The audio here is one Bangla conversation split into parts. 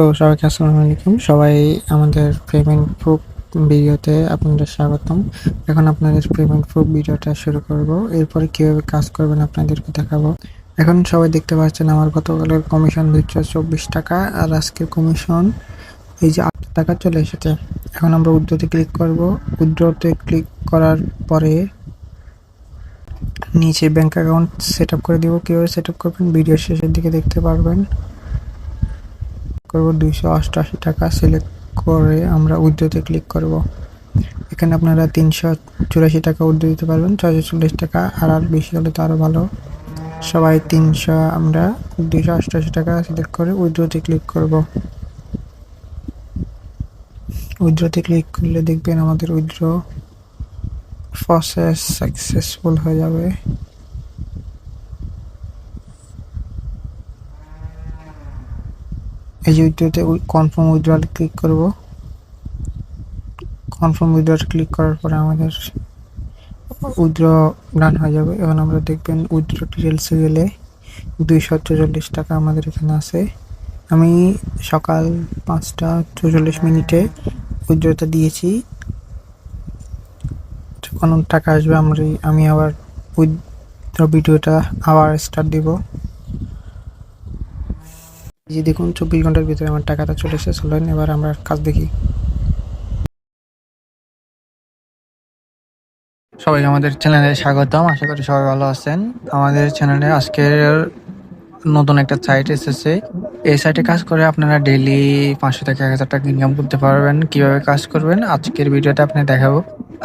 তো সবাইকে আসসালামু আলাইকুম। সবাই আমাদের পেমেন্ট প্রুফ ভিডিওতে আপনাদের স্বাগতম। এখন আপনাদের পেমেন্ট প্রুফ ভিডিওটা শুরু করব। এরপরে কিভাবে কাজ করবেন আপনাদেরকে দেখাবো। এখন সবাই দেখতে পাচ্ছেন আমার গতকালের কমিশন 224 টাকা আর আজকের কমিশন এই যে 8 টাকা চলে এসেছে। এখন আমরা উইথড্রোতে ক্লিক করব। উইথড্রোতে ক্লিক করার পরে নিচে ব্যাংক অ্যাকাউন্ট সেট আপ করে দিব। কীভাবে সেট আপ করবেন ভিডিও শেষের দিকে দেখতে পারবেন। করব 288 টাকা সিলেক্ট করে আমরা উইথড্রোতে ক্লিক করব। এখানে আপনারা 384 টাকা উইথড্রো দিতে পারবেন, 640 টাকা আর বেশি হলে তো আরও ভালো। সবাই 300 আমরা 288 টাকা সিলেক্ট করে উইথড্রোতে ক্লিক করব। উইথড্রোতে ক্লিক করলে দেখবেন আমাদের উইথড্রো প্রসেস সাকসেসফুল হয়ে যাবে। এই যে উইথড্রোতে কনফার্ম উইথড্রোতে ক্লিক করব। কনফার্ম উইথড্রোতে ক্লিক করার পরে আমাদের উইথড্র ডান হয়ে যাবে। এখন আমরা দেখবেন উইথড্র ডিটেলসে গেলে 244 টাকা আমাদের এখানে আছে। আমি সকাল 5টা 44 উইথড্রটা দিয়েছি। যখন টাকা আসবে আমি আবার উইথড্র ভিডিওটা আবার স্টার্ট দিব। এই যে দেখুন 24 ঘন্টার ভিতরে আমার টাকাটা চলে এসেছে। চলেন এবার আমরা কাজ দেখি। সবাইকে আমাদের চ্যানেলে স্বাগতম। আশা করি সবাই ভালো আছেন। আমাদের চ্যানেলে আজকের নতুন একটা সাইট এসেছে। এই সাইটে কাজ করে আপনারা ডেইলি 500 থেকে 1000 টাকা ইনকাম করতে পারবেন। কিভাবে কাজ করবেন আজকের ভিডিওটা আপনি দেখাবো।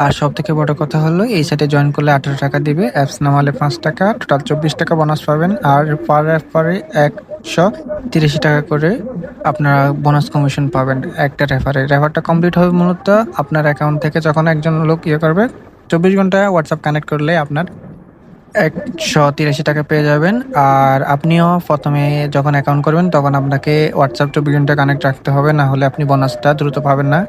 আর সব থেকে বড় কথা হলো এই সাইটে জয়েন করলে 18 টাকা দিবে, অ্যাপস নামালে 5 টাকা, টোটাল 24 টাকা বোনাস পাবেন। আর পার অ্যাপ পরে 183 টাকা করে আপনারা বোনাস কমিশন পাবেন একটা রেফারটা কমপ্লিট হবে মূলত আপনার অ্যাকাউন্ট থেকে। যখন একজন লোক করবে 24 ঘন্টা হোয়াটসঅ্যাপ কানেক্ট করলে আপনার 183 টাকা পেয়ে যাবেন। আর আপনিও প্রথমে যখন অ্যাকাউন্ট করবেন তখন আপনাকে হোয়াটসঅ্যাপ 24 ঘন্টা কানেক্ট রাখতে হবে, না হলে আপনি বোনাসটা দ্রুত পাবেন না।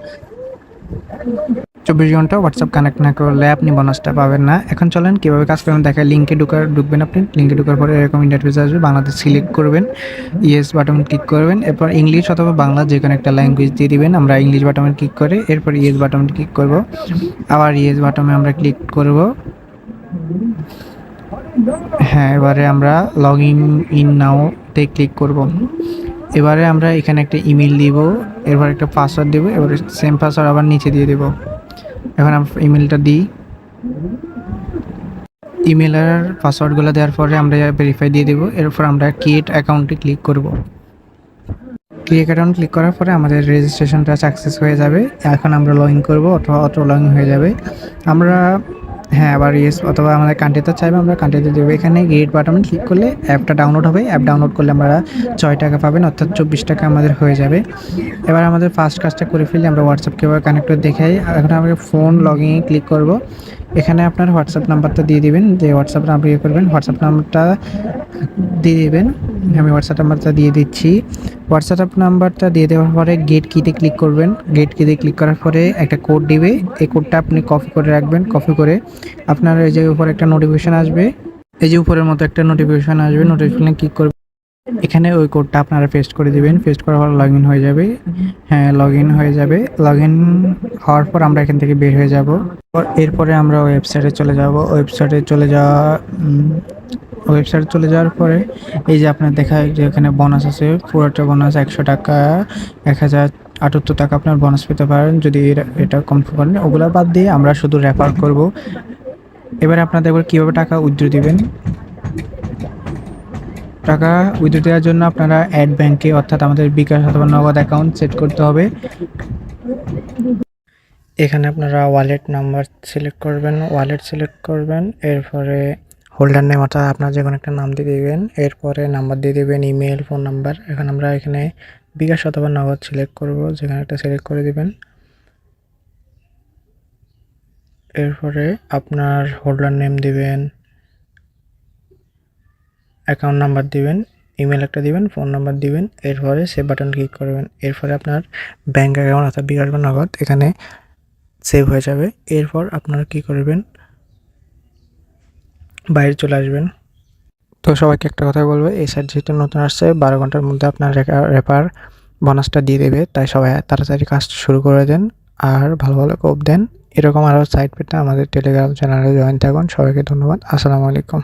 24 ঘন্টা হোয়াটসঅ্যাপ কানেক্ট না করলে আপনি বোনাসটা পাবেন না। এখন চলেন কীভাবে কাজ করবেন দেখায়। লিঙ্কে ঢুকবেন। আপনি লিঙ্কে ঢোকার পরে এরকম ইন্টারফেস আসবে। বাংলাদেশ সিলেক্ট করবেন, ইয়েস বাটন ক্লিক করবেন। এরপর ইংলিশ অথবা বাংলা যে কোনো একটা ল্যাঙ্গুয়েজ দিয়ে দিবেন। আমরা ইংলিশ বাটনে ক্লিক করে এরপর ইয়েস বাটনে ক্লিক করব। আবার ইয়েস বাটনে আমরা ক্লিক করব। হ্যাঁ, এবারে আমরা লগ ইন নাওতে ক্লিক করব। এবারে আমরা এখানে একটা ইমেল দিব, এরপর একটা পাসওয়ার্ড দেবো। এবারে সেম পাসওয়ার্ড আবার নিচে দিয়ে দেবো। এখন আমরা ইমেলটা দিই। ইমেলের পাসওয়ার্ডগুলো দেওয়ার পরে আমরা ভেরিফাই দিয়ে দেবো। এরপর আমরা ক্রিয়েট অ্যাকাউন্টে ক্লিক করব। ক্রিয়েট অ্যাকাউন্ট ক্লিক করার পরে আমাদের রেজিস্ট্রেশনটা সাকসেস হয়ে যাবে। এখন আমরা লগ ইন করবো, অটো লগ ইন হয়ে যাবে। আমরা আবার ইয়েস অথবা আমাদের কান্ট্রিতে চাইবে আমরা কান্ট্রিতে দেবো। এখানে গেট বাটনে ক্লিক করলে অ্যাপটা ডাউনলোড হবে। অ্যাপ ডাউনলোড করলে আমরা 6 টাকা পাবেন, অর্থাৎ 24 টাকা আমাদের হয়ে যাবে। এবার আমাদের ফার্স্ট কাজটা করে ফেলি। আমরা হোয়াটসঅ্যাপ কীভাবে কানেক্ট করে দেখাই। এখন আমরা ফোন লগ ইনে ক্লিক করব। এখানে আপনার হোয়াটসঅ্যাপ নাম্বারটা দিয়ে দিবেন, যে হোয়াটসঅ্যাপ নাম্বার করবেন হোয়াটসঅ্যাপ নাম্বারটা দিয়ে দেবেন। আমি হোয়াটসঅ্যাপ নাম্বারটা দিয়ে দিচ্ছি। হোয়াটসঅ্যাপ নাম্বারটা দিয়ে দেওয়ার পরে গেট কিতে ক্লিক করবেন। গেট কিতে ক্লিক করার পরে একটা কোড দিবে। এই কোডটা আপনি কপি করে রাখবেন। কপি করে আপনার এই যে উপরে একটা নোটিফিকেশান আসবে, এই যে উপরের মতো একটা নোটিফিকেশান আসবে। নোটিফিকেশানে ক্লিক করবেন। এখানে ওই কোডটা আপনারা পেস্ট করে দিবেন। পেস্ট করার পর লগ ইন হয়ে যাবে। হ্যাঁ, লগ ইন হয়ে যাবে। লগ ইন হওয়ার পর আমরা এখান থেকে বের হয়ে যাব। এরপরে আমরা ওয়েবসাইটে চলে যাব। ওয়েবসাইটে চলে যাওয়ার পরে এই যে আপনার দেখায় যে এখানে বোনাস আছে। পুরোটা বোনাস 100 টাকা, 1078 টাকা আপনার বোনাস পেতে পারেন যদি এটা কনফার্ম করেন। ওগুলো বাদ দিয়ে আমরা শুধু রেফার করব। এবারে আপনাদের কীভাবে টাকা উইথড্র দিবেন। টাকা উইথড্র দেওয়ার জন্য আপনারা অ্যাড ব্যাংকে অর্থাৎ আমাদের বিকাশ অথবা নগদ অ্যাকাউন্ট সেট করতে হবে। এখানে আপনারা ওয়ালেট নাম্বার সিলেক্ট করবেন। এরপরে হোল্ডার নেম অর্থাৎ আপনার যে কোনো একটা নাম দিয়ে দেবেন। এরপরে নাম্বার দিয়ে দেবেন, ইমেল, ফোন নাম্বার। এখন আমরা এখানে বিকাশ অথবা নগদ সিলেক্ট করব, যেখানে একটা সিলেক্ট করে দেবেন। এরপরে আপনার হোল্ডার নেম দিবেন, অ্যাকাউন্ট নাম্বার দিবেন, ইমেল একটা দিবেন, ফোন নাম্বার দিবেন। এরপরে সেভ বাটন ক্লিক করবেন। এরপরে আপনার ব্যাঙ্ক অ্যাকাউন্ট অর্থাৎ বিকাশ বা নগদ এখানে সেভ হয়ে যাবে। এরপর আপনারা কী করবেন, বাইরে চলে আসবেন। তো সবাইকে একটা কথা বলবো, এই সাইট যেহেতু নতুন আসছে 12 ঘন্টার মধ্যে আপনার রেফার বোনাসটা দিয়ে দেবে, তাই সবাই তাড়াতাড়ি কাজ শুরু করে দেন আর ভালো ভালো কোপ দেন। এরকম আরও সাইট পেতে আমাদের টেলিগ্রাম চ্যানেলে জয়েন থাকুন। সবাইকে ধন্যবাদ। আসসালামু আলাইকুম।